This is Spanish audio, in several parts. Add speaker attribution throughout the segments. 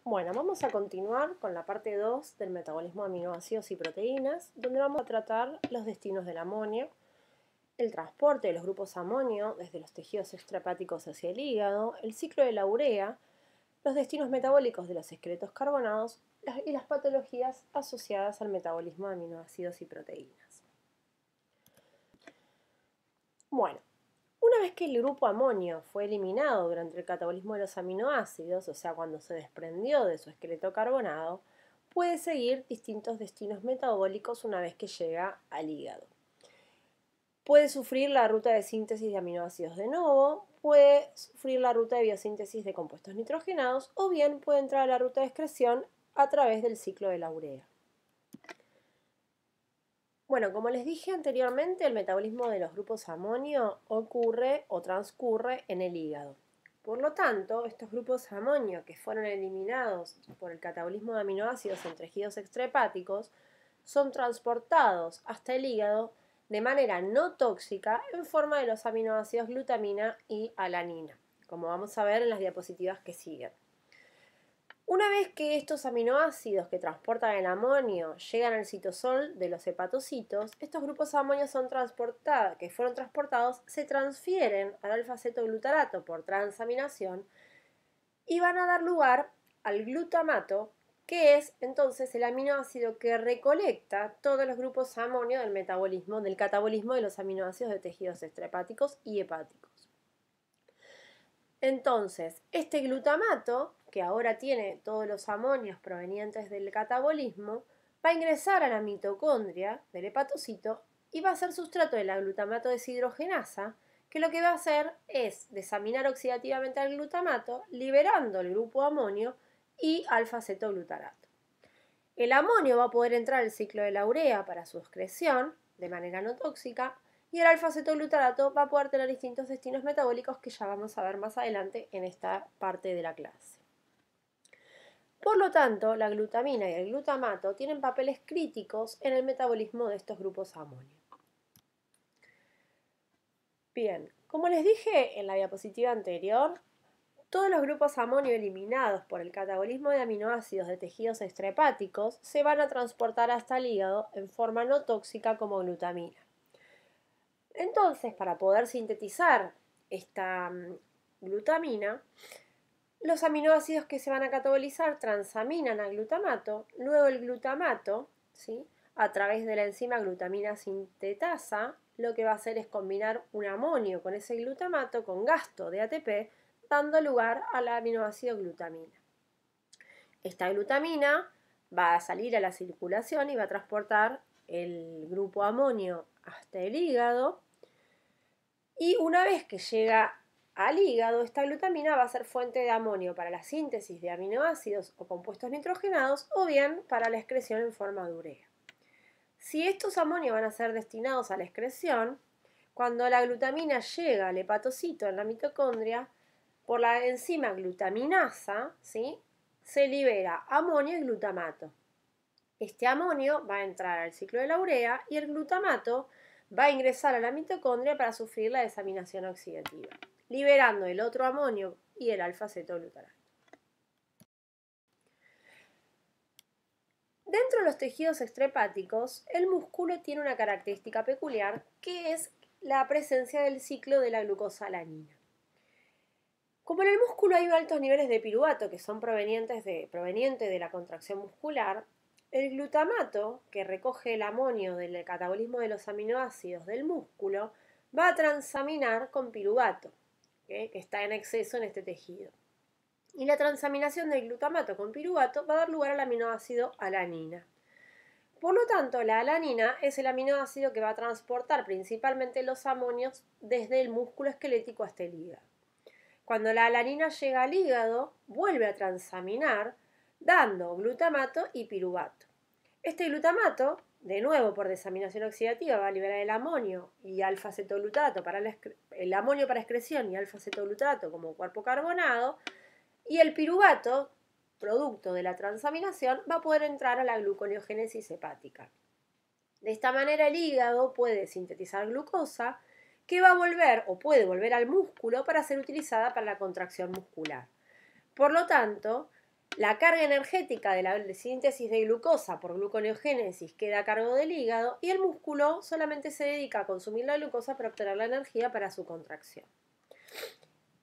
Speaker 1: Bueno, vamos a continuar con la parte 2 del metabolismo de aminoácidos y proteínas, donde vamos a tratar los destinos del amonio, el transporte de los grupos amonio desde los tejidos extrahepáticos hacia el hígado, el ciclo de la urea, los destinos metabólicos de los esqueletos carbonados y las patologías asociadas al metabolismo de aminoácidos y proteínas. Bueno, una vez que el grupo amonio fue eliminado durante el catabolismo de los aminoácidos, o sea, cuando se desprendió de su esqueleto carbonado, puede seguir distintos destinos metabólicos una vez que llega al hígado. Puede sufrir la ruta de síntesis de aminoácidos de nuevo, puede sufrir la ruta de biosíntesis de compuestos nitrogenados o bien puede entrar a la ruta de excreción a través del ciclo de la urea. Bueno, como les dije anteriormente, el metabolismo de los grupos amonio ocurre o transcurre en el hígado. Por lo tanto, estos grupos amonio que fueron eliminados por el catabolismo de aminoácidos en tejidos extrahepáticos son transportados hasta el hígado de manera no tóxica en forma de los aminoácidos glutamina y alanina, como vamos a ver en las diapositivas que siguen. Una vez que estos aminoácidos que transportan el amonio llegan al citosol de los hepatocitos, estos grupos de amonio que fueron transportados se transfieren al alfa-cetoglutarato por transaminación y van a dar lugar al glutamato, que es entonces el aminoácido que recolecta todos los grupos de amonio del catabolismo de los aminoácidos de tejidos extrahepáticos y hepáticos. Entonces, este glutamato, que ahora tiene todos los amonios provenientes del catabolismo, va a ingresar a la mitocondria del hepatocito y va a ser sustrato de la glutamato deshidrogenasa, que lo que va a hacer es desaminar oxidativamente al glutamato, liberando el grupo amonio y alfa-cetoglutarato. El amonio va a poder entrar al ciclo de la urea para su excreción de manera no tóxica, y el alfa-cetoglutarato va a poder tener distintos destinos metabólicos que ya vamos a ver más adelante en esta parte de la clase. Por lo tanto, la glutamina y el glutamato tienen papeles críticos en el metabolismo de estos grupos amonio. Bien, como les dije en la diapositiva anterior, todos los grupos amonio eliminados por el catabolismo de aminoácidos de tejidos extrahepáticos se van a transportar hasta el hígado en forma no tóxica como glutamina. Entonces, para poder sintetizar esta glutamina, los aminoácidos que se van a catabolizar transaminan al glutamato, luego el glutamato, ¿sí?, a través de la enzima glutamina sintetasa, lo que va a hacer es combinar un amonio con ese glutamato con gasto de ATP, dando lugar al aminoácido glutamina. Esta glutamina va a salir a la circulación y va a transportar el grupo amonio hasta el hígado. Y una vez que llega al hígado, esta glutamina va a ser fuente de amonio para la síntesis de aminoácidos o compuestos nitrogenados o bien para la excreción en forma de urea. Si estos amonios van a ser destinados a la excreción, cuando la glutamina llega al hepatocito en la mitocondria, por la enzima glutaminasa, ¿sí?, se libera amonio y glutamato. Este amonio va a entrar al ciclo de la urea y el glutamato va a ingresar a la mitocondria para sufrir la desaminación oxidativa, liberando el otro amonio y el alfa-cetoglutarato. Dentro de los tejidos extrahepáticos, el músculo tiene una característica peculiar, que es la presencia del ciclo de la glucosalanina. Como en el músculo hay altos niveles de piruvato que son provenientes de la contracción muscular, el glutamato, que recoge el amonio del catabolismo de los aminoácidos del músculo, va a transaminar con piruvato, que está en exceso en este tejido. Y la transaminación del glutamato con piruvato va a dar lugar al aminoácido alanina. Por lo tanto, la alanina es el aminoácido que va a transportar principalmente los amonios desde el músculo esquelético hasta el hígado. Cuando la alanina llega al hígado, vuelve a transaminar, dando glutamato y piruvato. Este glutamato, de nuevo por desaminación oxidativa, va a liberar el amonio y alfa-cetoglutarato el amonio para excreción y alfa-cetoglutarato como cuerpo carbonado, y el piruvato, producto de la transaminación, va a poder entrar a la gluconeogénesis hepática. De esta manera el hígado puede sintetizar glucosa que va a volver o puede volver al músculo para ser utilizada para la contracción muscular. Por lo tanto, La carga energética de la síntesis de glucosa por gluconeogénesis queda a cargo del hígado y el músculo solamente se dedica a consumir la glucosa para obtener la energía para su contracción.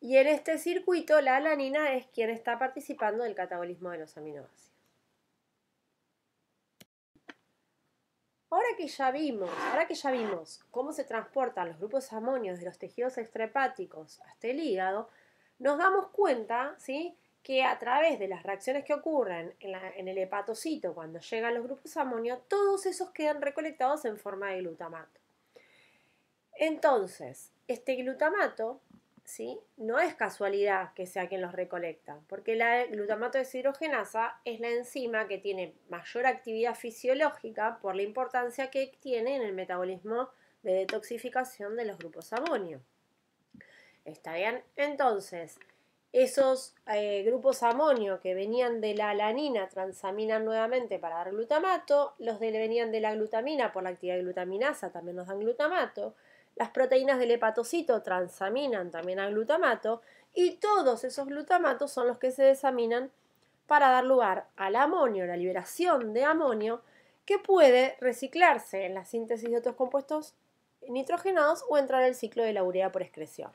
Speaker 1: Y en este circuito la alanina es quien está participando del catabolismo de los aminoácidos. Ahora que ya vimos cómo se transportan los grupos amonios de los tejidos extrahepáticos hasta el hígado, nos damos cuenta, ¿sí?, que a través de las reacciones que ocurren en el hepatocito cuando llegan los grupos amonios, todos esos quedan recolectados en forma de glutamato. Entonces, este glutamato, ¿sí?, no es casualidad que sea quien los recolecta, porque la glutamato deshidrogenasa es la enzima que tiene mayor actividad fisiológica por la importancia que tiene en el metabolismo de detoxificación de los grupos amonio. ¿Está bien? Entonces, esos grupos amonio que venían de la alanina transaminan nuevamente para dar glutamato, los que venían de la glutamina por la actividad de glutaminasa también nos dan glutamato, las proteínas del hepatocito transaminan también al glutamato y todos esos glutamatos son los que se desaminan para dar lugar al amonio, la liberación de amonio que puede reciclarse en la síntesis de otros compuestos nitrogenados o entrar al ciclo de la urea por excreción.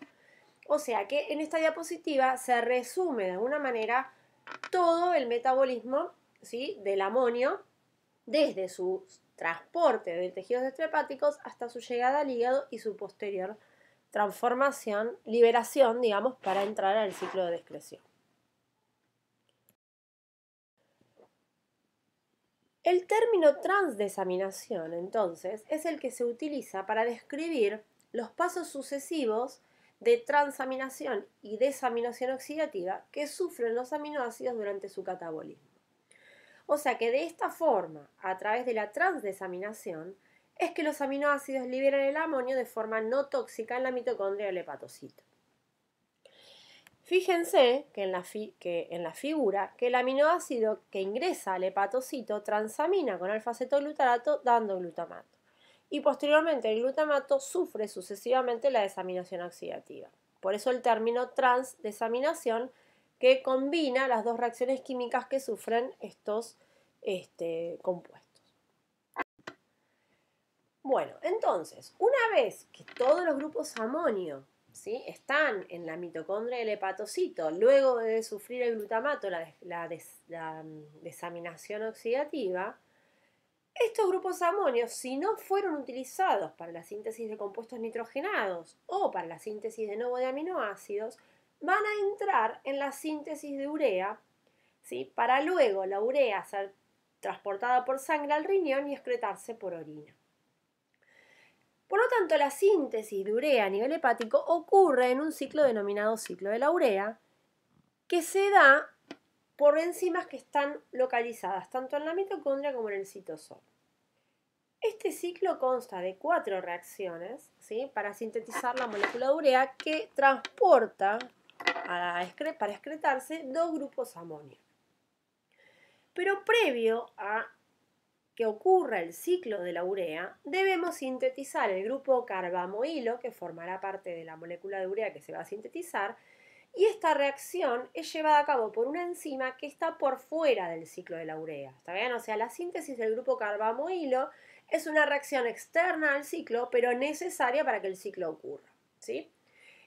Speaker 1: O sea que en esta diapositiva se resume de alguna manera todo el metabolismo, ¿sí?, del amonio desde su transporte de tejidos extrahepáticos hasta su llegada al hígado y su posterior transformación, liberación, digamos, para entrar al ciclo de excreción. El término transdesaminación, entonces, es el que se utiliza para describir los pasos sucesivos de transaminación y desaminación oxidativa que sufren los aminoácidos durante su catabolismo. O sea que de esta forma, a través de la transdesaminación, es que los aminoácidos liberan el amonio de forma no tóxica en la mitocondria del hepatocito. Fíjense que en la figura que el aminoácido que ingresa al hepatocito transamina con alfa-cetoglutarato dando glutamato. Y posteriormente el glutamato sufre sucesivamente la desaminación oxidativa. Por eso el término transdesaminación, que combina las dos reacciones químicas que sufren estos compuestos. Bueno, entonces, una vez que todos los grupos amonio, ¿sí?, están en la mitocondria del hepatocito, luego de sufrir el glutamato, la desaminación oxidativa, estos grupos amonios, si no fueron utilizados para la síntesis de compuestos nitrogenados o para la síntesis de nuevo de aminoácidos, van a entrar en la síntesis de urea, ¿sí?, para luego la urea ser transportada por sangre al riñón y excretarse por orina. Por lo tanto, la síntesis de urea a nivel hepático ocurre en un ciclo denominado ciclo de la urea, que se da por enzimas que están localizadas tanto en la mitocondria como en el citosol. Este ciclo consta de 4 reacciones, ¿sí?, para sintetizar la molécula de urea que transporta para excretarse 2 grupos amonio. Pero previo a que ocurra el ciclo de la urea, debemos sintetizar el grupo carbamoilo, que formará parte de la molécula de urea que se va a sintetizar, y esta reacción es llevada a cabo por una enzima que está por fuera del ciclo de la urea. ¿Está bien? O sea, la síntesis del grupo carbamoilo es una reacción externa al ciclo, pero necesaria para que el ciclo ocurra, ¿sí?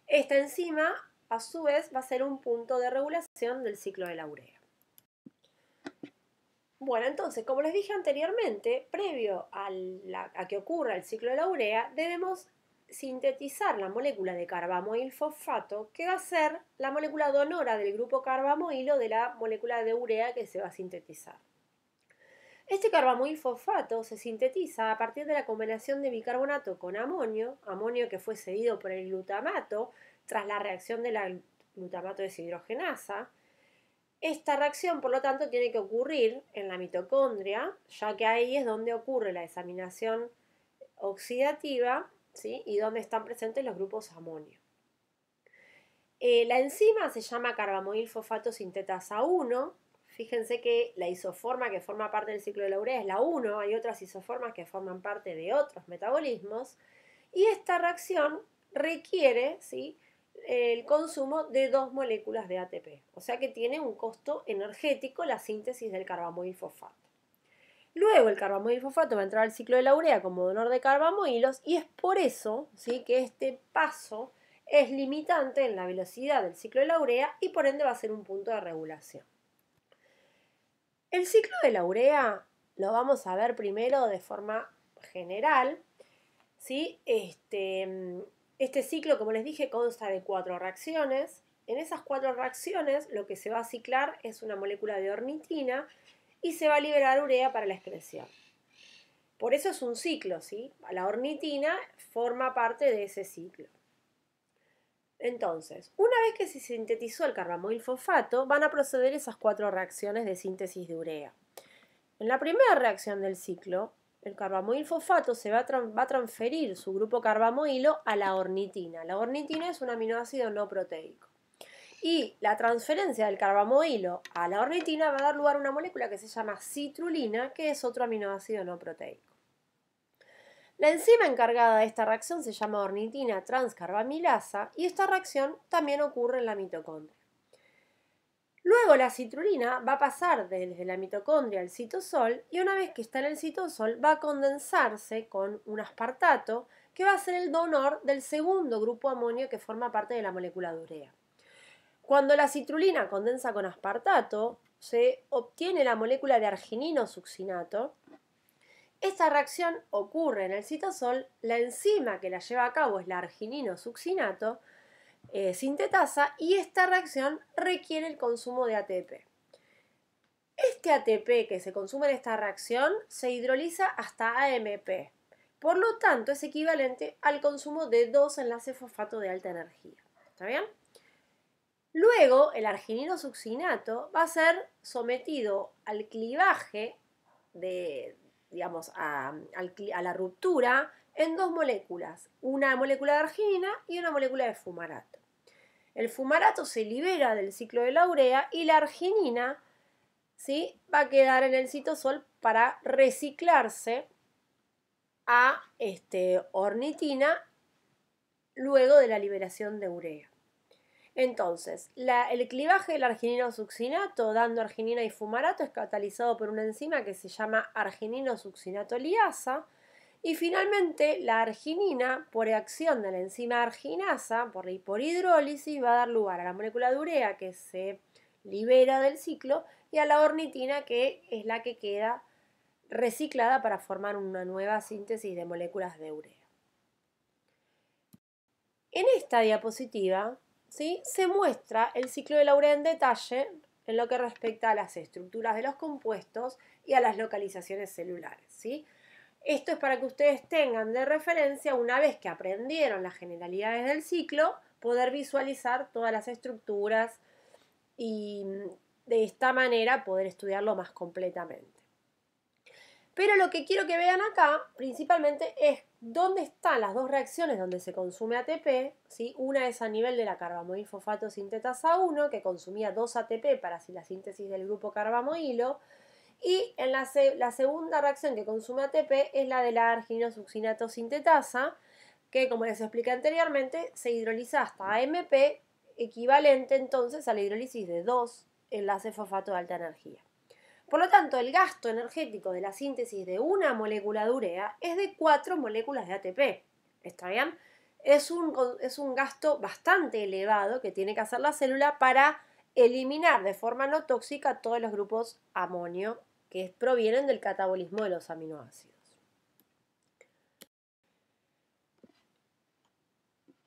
Speaker 1: Esta enzima, a su vez, va a ser un punto de regulación del ciclo de la urea. Bueno, entonces, como les dije anteriormente, previo a que ocurra el ciclo de la urea, debemos sintetizar la molécula de carbamoil-fosfato, que va a ser la molécula donora del grupo carbamoilo de la molécula de urea que se va a sintetizar. Este carbamoil-fosfato se sintetiza a partir de la combinación de bicarbonato con amonio, amonio que fue cedido por el glutamato tras la reacción de la glutamato deshidrogenasa. Esta reacción, por lo tanto, tiene que ocurrir en la mitocondria, ya que ahí es donde ocurre la desaminación oxidativa, ¿sí?, y donde están presentes los grupos amonio. La enzima se llama carbamoil-fosfato sintetasa 1. Fíjense que la isoforma que forma parte del ciclo de la urea es la 1, hay otras isoformas que forman parte de otros metabolismos, y esta reacción requiere, ¿sí?, el consumo de 2 moléculas de ATP. O sea que tiene un costo energético la síntesis del carbamoilfosfato. Luego el carbamoilfosfato va a entrar al ciclo de la urea como donor de carbamoilos y es por eso, ¿sí?, que este paso es limitante en la velocidad del ciclo de la urea y por ende va a ser un punto de regulación. El ciclo de la urea lo vamos a ver primero de forma general, ¿sí? Este ciclo, como les dije, consta de 4 reacciones. En esas 4 reacciones lo que se va a ciclar es una molécula de ornitina y se va a liberar urea para la excreción. Por eso es un ciclo, ¿sí? La ornitina forma parte de ese ciclo. Entonces, una vez que se sintetizó el carbamoilfosfato, van a proceder esas 4 reacciones de síntesis de urea. En la primera reacción del ciclo, el carbamoilfosfato va a transferir su grupo carbamoilo a la ornitina. La ornitina es un aminoácido no proteico. Y la transferencia del carbamoilo a la ornitina va a dar lugar a una molécula que se llama citrulina, que es otro aminoácido no proteico. La enzima encargada de esta reacción se llama ornitina transcarbamilasa y esta reacción también ocurre en la mitocondria. Luego la citrulina va a pasar desde la mitocondria al citosol y una vez que está en el citosol va a condensarse con un aspartato que va a ser el donor del segundo grupo amonio que forma parte de la molécula de urea. Cuando la citrulina condensa con aspartato, se obtiene la molécula de arginino succinato. Esta reacción ocurre en el citosol, la enzima que la lleva a cabo es la arginino succinato, sintetasa y esta reacción requiere el consumo de ATP. Este ATP que se consume en esta reacción se hidroliza hasta AMP, por lo tanto es equivalente al consumo de 2 enlaces fosfato de alta energía. ¿Está bien? Luego el arginino succinato va a ser sometido al clivaje a la ruptura en 2 moléculas, una molécula de arginina y una molécula de fumarato. El fumarato se libera del ciclo de la urea y la arginina, ¿sí?, va a quedar en el citosol para reciclarse a ornitina luego de la liberación de urea. Entonces, el clivaje del arginino succinato dando arginina y fumarato es catalizado por una enzima que se llama arginino succinato liasa y finalmente la arginina, por acción de la enzima arginasa, por hidrólisis, va a dar lugar a la molécula de urea que se libera del ciclo y a la ornitina que es la que queda reciclada para formar una nueva síntesis de moléculas de urea. En esta diapositiva, ¿sí?, se muestra el ciclo de la urea en detalle en lo que respecta a las estructuras de los compuestos y a las localizaciones celulares, ¿sí? Esto es para que ustedes tengan de referencia, una vez que aprendieron las generalidades del ciclo, poder visualizar todas las estructuras y de esta manera poder estudiarlo más completamente. Pero lo que quiero que vean acá principalmente es dónde están las 2 reacciones donde se consume ATP, ¿sí? Una es a nivel de la carbamoilfosfato sintetasa 1, que consumía 2 ATP para la síntesis del grupo carbamoilo, y en la segunda reacción que consume ATP es la de la arginino succinato sintetasa, que como les expliqué anteriormente, se hidroliza hasta AMP, equivalente entonces a la hidrólisis de 2 enlaces fosfato de alta energía. Por lo tanto, el gasto energético de la síntesis de una molécula de urea es de 4 moléculas de ATP. ¿Está bien? Es un gasto bastante elevado que tiene que hacer la célula para eliminar de forma no tóxica todos los grupos amonio que provienen del catabolismo de los aminoácidos.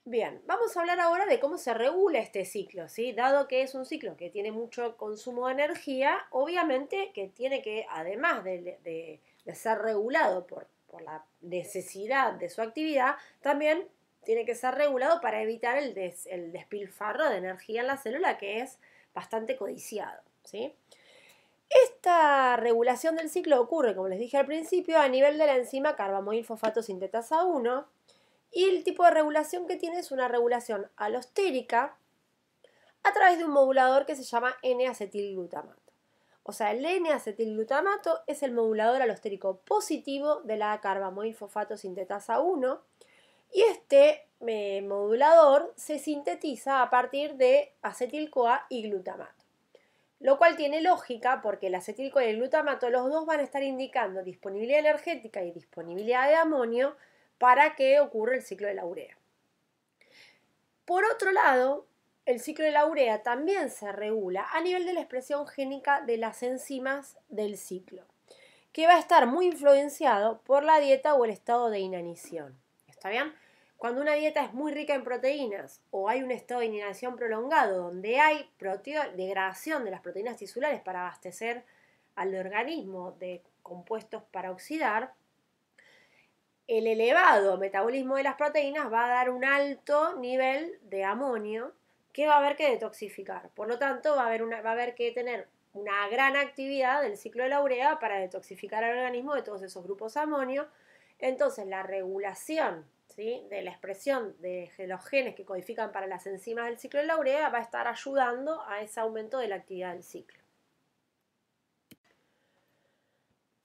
Speaker 1: Bien, vamos a hablar ahora de cómo se regula este ciclo, ¿sí? Dado que es un ciclo que tiene mucho consumo de energía, obviamente que tiene que, además de ser regulado por la necesidad de su actividad, también tiene que ser regulado para evitar el despilfarro de energía en la célula, que es bastante codiciado, ¿sí? Esta regulación del ciclo ocurre, como les dije al principio, a nivel de la enzima carbamoilfosfato sintetasa 1, y el tipo de regulación que tiene es una regulación alostérica a través de un modulador que se llama N-acetilglutamato. O sea, el N-acetilglutamato es el modulador alostérico positivo de la carbamoilfosfato sintetasa 1 y este modulador se sintetiza a partir de acetil-CoA y glutamato. Lo cual tiene lógica porque el acetil-CoA y el glutamato, los dos van a estar indicando disponibilidad energética y disponibilidad de amonio para que ocurra el ciclo de la urea. Por otro lado, el ciclo de la urea también se regula a nivel de la expresión génica de las enzimas del ciclo, que va a estar muy influenciado por la dieta o el estado de inanición. ¿Está bien? Cuando una dieta es muy rica en proteínas o hay un estado de inanición prolongado donde hay degradación de las proteínas tisulares para abastecer al organismo de compuestos para oxidar, el elevado metabolismo de las proteínas va a dar un alto nivel de amonio que va a haber que detoxificar. Por lo tanto, va a haber que tener una gran actividad del ciclo de la urea para detoxificar al organismo de todos esos grupos de amonio. Entonces, la regulación, ¿sí?, de la expresión de los genes que codifican para las enzimas del ciclo de la urea va a estar ayudando a ese aumento de la actividad del ciclo.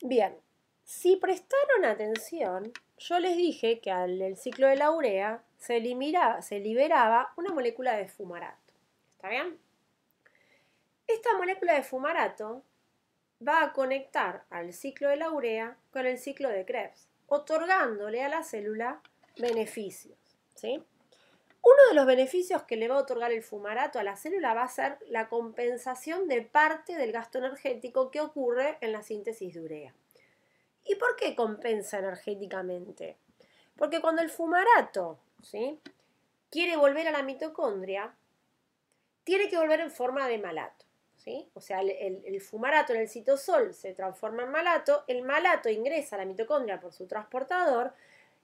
Speaker 1: Bien, si prestaron atención, yo les dije que al ciclo de la urea se liberaba una molécula de fumarato. ¿Está bien? Esta molécula de fumarato va a conectar al ciclo de la urea con el ciclo de Krebs, otorgándole a la célula beneficios, ¿sí? Uno de los beneficios que le va a otorgar el fumarato a la célula va a ser la compensación de parte del gasto energético que ocurre en la síntesis de urea. ¿Y por qué compensa energéticamente? Porque cuando el fumarato, ¿sí?, quiere volver a la mitocondria, tiene que volver en forma de malato, ¿sí? O sea, el fumarato en el citosol se transforma en malato, el malato ingresa a la mitocondria por su transportador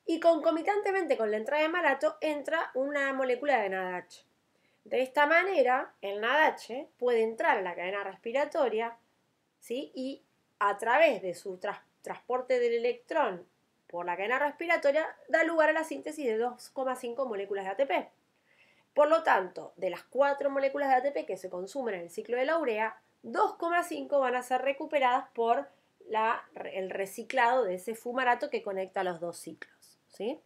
Speaker 1: y concomitantemente con la entrada de malato entra una molécula de NADH. De esta manera, el NADH puede entrar a la cadena respiratoria, ¿sí?, y a través de su transporte del electrón por la cadena respiratoria da lugar a la síntesis de 2,5 moléculas de ATP. Por lo tanto, de las 4 moléculas de ATP que se consumen en el ciclo de la urea, 2,5 van a ser recuperadas por el reciclado de ese fumarato que conecta los dos ciclos, ¿sí?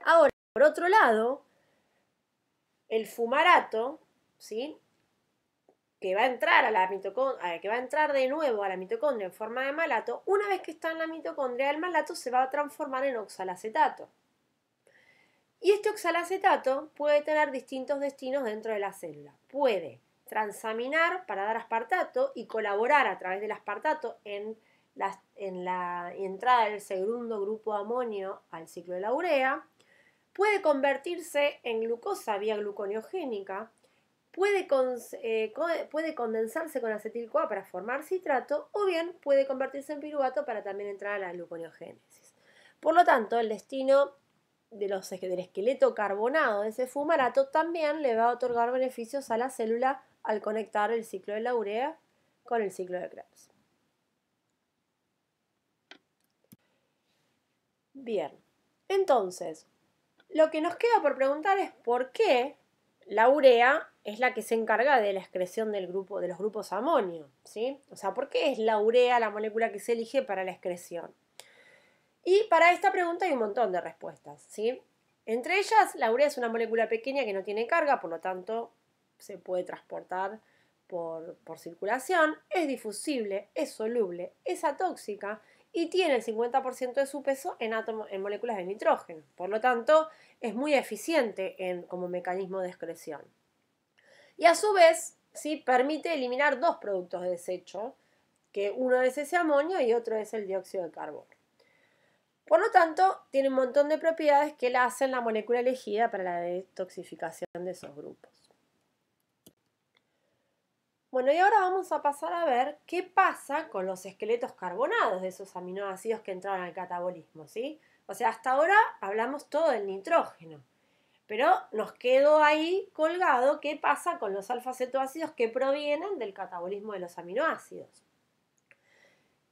Speaker 1: Ahora, por otro lado, el fumarato, ¿sí?, que va a entrar de nuevo a la mitocondria en forma de malato, una vez que está en la mitocondria, el malato se va a transformar en oxalacetato. Y este oxalacetato puede tener distintos destinos dentro de la célula. Puede transaminar para dar aspartato y colaborar a través del aspartato en la entrada del segundo grupo de amonio al ciclo de la urea. Puede convertirse en glucosa vía gluconeogénica. Puede condensarse con acetil-CoA para formar citrato o bien puede convertirse en piruvato para también entrar a la gluconeogénesis. Por lo tanto, el destino del esqueleto carbonado de ese fumarato también le va a otorgar beneficios a la célula al conectar el ciclo de la urea con el ciclo de Krebs. Bien, entonces, lo que nos queda por preguntar es por qué la urea es la que se encarga de la excreción de los grupos amonio, ¿sí? O sea, ¿por qué es la urea la molécula que se elige para la excreción? Y para esta pregunta hay un montón de respuestas, ¿sí? Entre ellas, la urea es una molécula pequeña que no tiene carga, por lo tanto se puede transportar por circulación, es difusible, es soluble, es atóxica y tiene el 50% de su peso en moléculas de nitrógeno. Por lo tanto, es muy eficiente como mecanismo de excreción. Y a su vez, ¿sí?, permite eliminar 2 productos de desecho, que uno es ese amonio y otro es el dióxido de carbono. Por lo tanto, tiene un montón de propiedades que la hacen la molécula elegida para la detoxificación de esos grupos. Bueno, y ahora vamos a pasar a ver qué pasa con los esqueletos carbonados de esos aminoácidos que entraron al catabolismo, ¿sí? O sea, hasta ahora hablamos todo del nitrógeno, pero nos quedó ahí colgado qué pasa con los alfa-cetoácidos que provienen del catabolismo de los aminoácidos.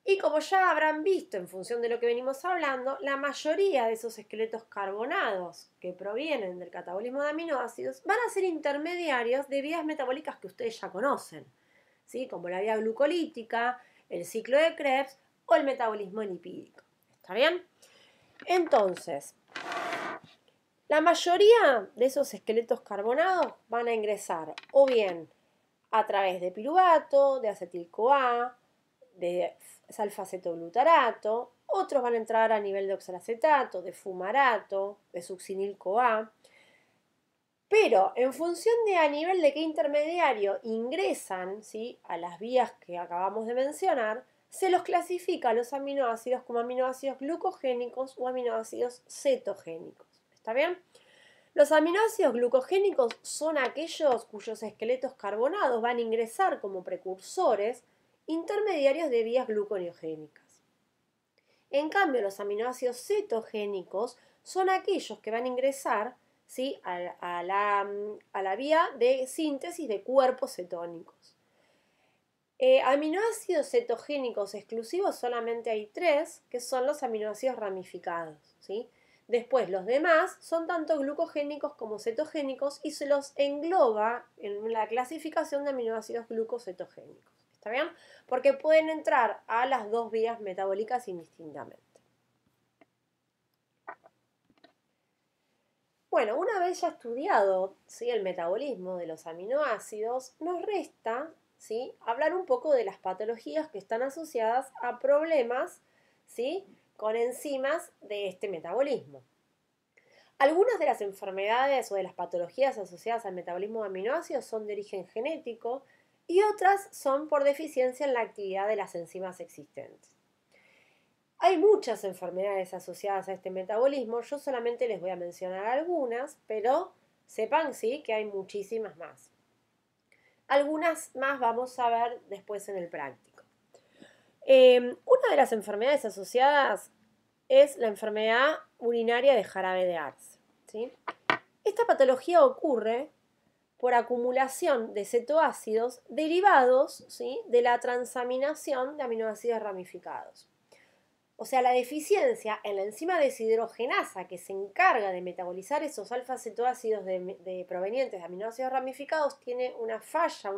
Speaker 1: Y como ya habrán visto en función de lo que venimos hablando, la mayoría de esos esqueletos carbonados que provienen del catabolismo de aminoácidos van a ser intermediarios de vías metabólicas que ustedes ya conocen, ¿sí?, como la vía glucolítica, el ciclo de Krebs o el metabolismo lipídico. ¿Está bien? Entonces, La mayoría de esos esqueletos carbonados van a ingresar o bien a través de piruvato, de acetil-CoA, de salfa-acetoglutarato, otros van a entrar a nivel de oxalacetato, de fumarato, de succinil-CoA, pero en función de a nivel de qué intermediario ingresan, ¿sí?, a las vías que acabamos de mencionar, se los clasifica a los aminoácidos como aminoácidos glucogénicos o aminoácidos cetogénicos. ¿Está bien? Los aminoácidos glucogénicos son aquellos cuyos esqueletos carbonados van a ingresar como precursores intermediarios de vías gluconeogénicas. En cambio, los aminoácidos cetogénicos son aquellos que van a ingresar, ¿sí?, a la vía de síntesis de cuerpos cetónicos. Aminoácidos cetogénicos exclusivos solamente hay 3, que son los aminoácidos ramificados, ¿sí? Después los demás son tanto glucogénicos como cetogénicos y se los engloba en la clasificación de aminoácidos glucocetogénicos. ¿Está bien? Porque pueden entrar a las dos vías metabólicas indistintamente. Bueno, una vez ya estudiado, ¿sí?, el metabolismo de los aminoácidos, nos resta, ¿sí?, hablar un poco de las patologías que están asociadas a problemas, ¿sí?, con enzimas de este metabolismo. Algunas de las enfermedades o de las patologías asociadas al metabolismo de aminoácidos son de origen genético y otras son por deficiencia en la actividad de las enzimas existentes. Hay muchas enfermedades asociadas a este metabolismo, yo solamente les voy a mencionar algunas, pero sepan, sí, que hay muchísimas más. Algunas más vamos a ver después en el práctico. Una de las enfermedades asociadas es la enfermedad urinaria de jarabe de Arce, ¿sí? Esta patología ocurre por acumulación de cetoácidos derivados, ¿sí?, de la transaminación de aminoácidos ramificados. O sea, la deficiencia en la enzima deshidrogenasa que se encarga de metabolizar esos alfa-cetoácidos provenientes de aminoácidos ramificados tiene una falla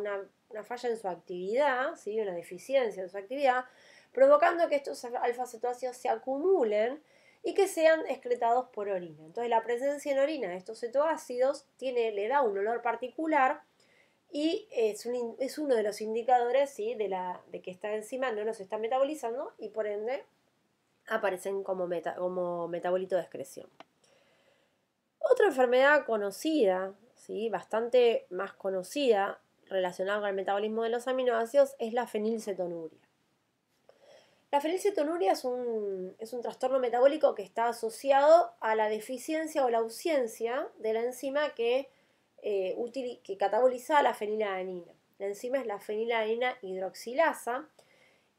Speaker 1: en su actividad, ¿sí?, una deficiencia en su actividad, provocando que estos alfa-cetoácidos se acumulen y que sean excretados por orina. Entonces, la presencia en orina de estos cetoácidos le da un olor particular y es uno de los indicadores, ¿sí?, de que esta enzima no nos está metabolizando y por ende aparecen como metabolito de excreción. Otra enfermedad conocida, ¿sí?, bastante más conocida, relacionada con el metabolismo de los aminoácidos, es la fenilcetonuria. La fenilcetonuria es un trastorno metabólico que está asociado a la deficiencia o la ausencia de la enzima que cataboliza la fenilalanina. La enzima es la fenilalanina hidroxilasa.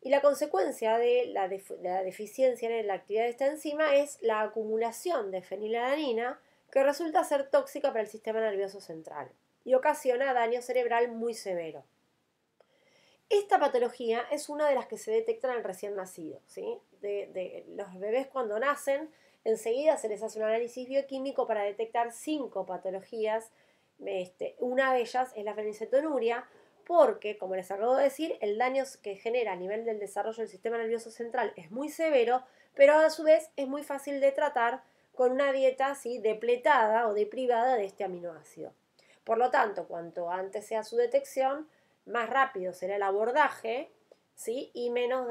Speaker 1: Y la consecuencia de la deficiencia en la actividad de esta enzima es la acumulación de fenilalanina que resulta ser tóxica para el sistema nervioso central y ocasiona daño cerebral muy severo. Esta patología es una de las que se detectan al recién nacido, ¿sí? De los bebés cuando nacen, enseguida se les hace un análisis bioquímico para detectar 5 patologías. Una de ellas es la fenilcetonuria, porque, como les acabo de decir, el daño que genera a nivel del desarrollo del sistema nervioso central es muy severo, pero a su vez es muy fácil de tratar con una dieta, ¿sí?, depletada o deprivada de este aminoácido. Por lo tanto, cuanto antes sea su detección, más rápido será el abordaje, ¿sí?, y menos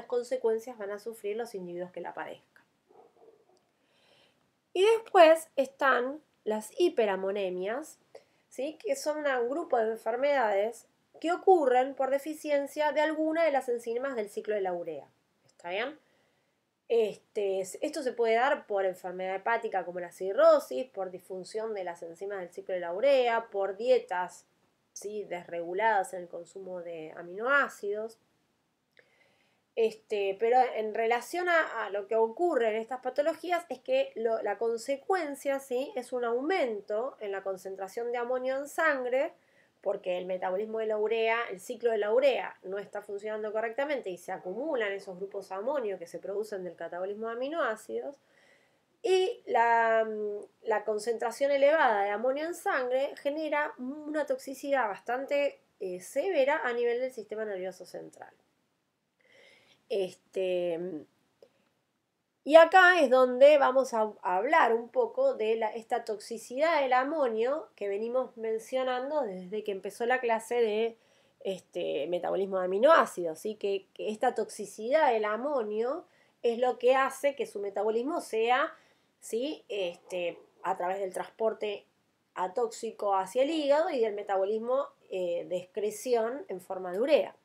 Speaker 1: consecuencias van a sufrir los individuos que la padezcan. Y después están las hiperamonemias, ¿sí?, que son un grupo de enfermedades que ocurren por deficiencia de alguna de las enzimas del ciclo de la urea. ¿Está bien? Esto se puede dar por enfermedad hepática como la cirrosis, por disfunción de las enzimas del ciclo de la urea, por dietas, ¿sí?, desreguladas en el consumo de aminoácidos. Pero en relación a lo que ocurre en estas patologías es que la consecuencia, ¿sí?, es un aumento en la concentración de amonio en sangre, porque el metabolismo de la urea, el ciclo de la urea no está funcionando correctamente y se acumulan esos grupos de amonio que se producen del catabolismo de aminoácidos, y la concentración elevada de amonio en sangre genera una toxicidad bastante severa a nivel del sistema nervioso central. Y acá es donde vamos a hablar un poco de esta toxicidad del amonio que venimos mencionando desde que empezó la clase de metabolismo de aminoácidos, ¿sí? Que esta toxicidad del amonio es lo que hace que su metabolismo sea, ¿sí? A través del transporte atóxico hacia el hígado y del metabolismo de excreción en forma de urea.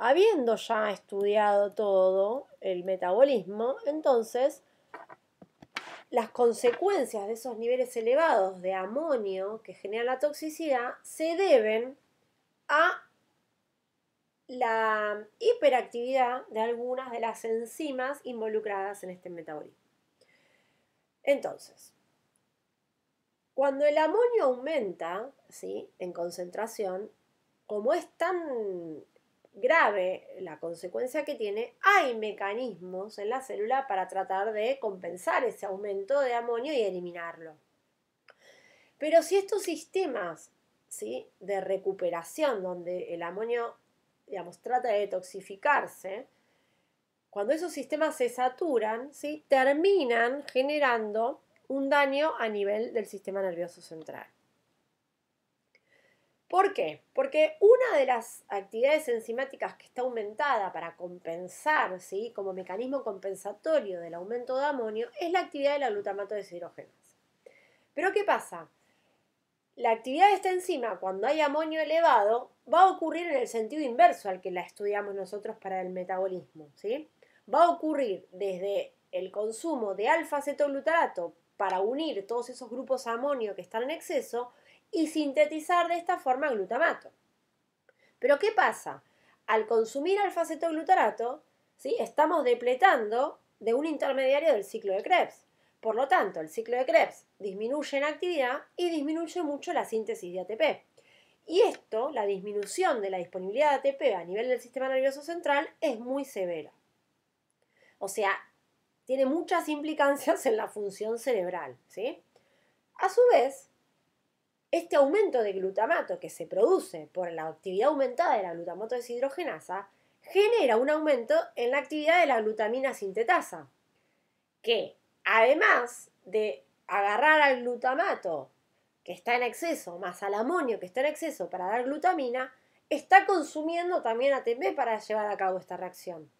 Speaker 1: Habiendo ya estudiado todo el metabolismo, entonces las consecuencias de esos niveles elevados de amonio que generan la toxicidad se deben a la hiperactividad de algunas de las enzimas involucradas en este metabolismo. Entonces, cuando el amonio aumenta, ¿sí?, en concentración, como es tan grave la consecuencia que tiene, hay mecanismos en la célula para tratar de compensar ese aumento de amonio y eliminarlo. Pero si estos sistemas, ¿sí?, de recuperación, donde el amonio, digamos, trata de detoxificarse, cuando esos sistemas se saturan, ¿sí?, terminan generando un daño a nivel del sistema nervioso central. ¿Por qué? Porque una de las actividades enzimáticas que está aumentada para compensar, ¿sí?, como mecanismo compensatorio del aumento de amonio, es la actividad de la glutamato deshidrogenasa. Pero ¿qué pasa? La actividad de esta enzima, cuando hay amonio elevado, va a ocurrir en el sentido inverso al que la estudiamos nosotros para el metabolismo, ¿sí? Va a ocurrir desde el consumo de alfa-cetoglutarato para unir todos esos grupos amonio que están en exceso y sintetizar de esta forma glutamato. Pero ¿qué pasa? Al consumir alfa-cetoglutarato, ¿sí?, estamos depletando de un intermediario del ciclo de Krebs. Por lo tanto, el ciclo de Krebs disminuye en actividad y disminuye mucho la síntesis de ATP. Y esto, la disminución de la disponibilidad de ATP a nivel del sistema nervioso central, es muy severa. O sea, tiene muchas implicancias en la función cerebral, ¿sí? A su vez, este aumento de glutamato que se produce por la actividad aumentada de la glutamato deshidrogenasa genera un aumento en la actividad de la glutamina sintetasa, que además de agarrar al glutamato que está en exceso más al amonio que está en exceso para dar glutamina, está consumiendo también ATP para llevar a cabo esta reacción.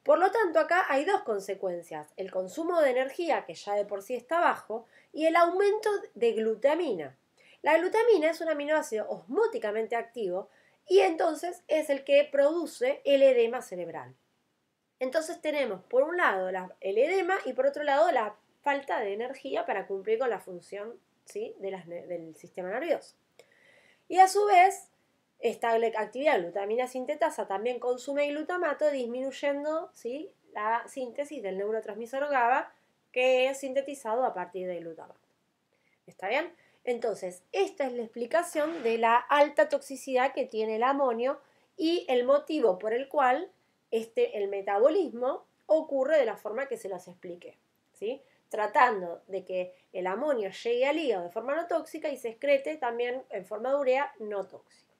Speaker 1: Por lo tanto, acá hay dos consecuencias: el consumo de energía, que ya de por sí está bajo, y el aumento de glutamina. La glutamina es un aminoácido osmóticamente activo y entonces es el que produce el edema cerebral. Entonces tenemos por un lado el edema y por otro lado la falta de energía para cumplir con la función, ¿sí?, del sistema nervioso. Y a su vez, esta actividad de glutamina sintetasa también consume glutamato, disminuyendo, ¿sí?, la síntesis del neurotransmisor GABA, que es sintetizado a partir del glutamato. ¿Está bien? Entonces, esta es la explicación de la alta toxicidad que tiene el amonio y el motivo por el cual el metabolismo ocurre de la forma que se los expliqué, ¿sí?, tratando de que el amonio llegue al hígado de forma no tóxica y se excrete también en forma de urea no tóxica.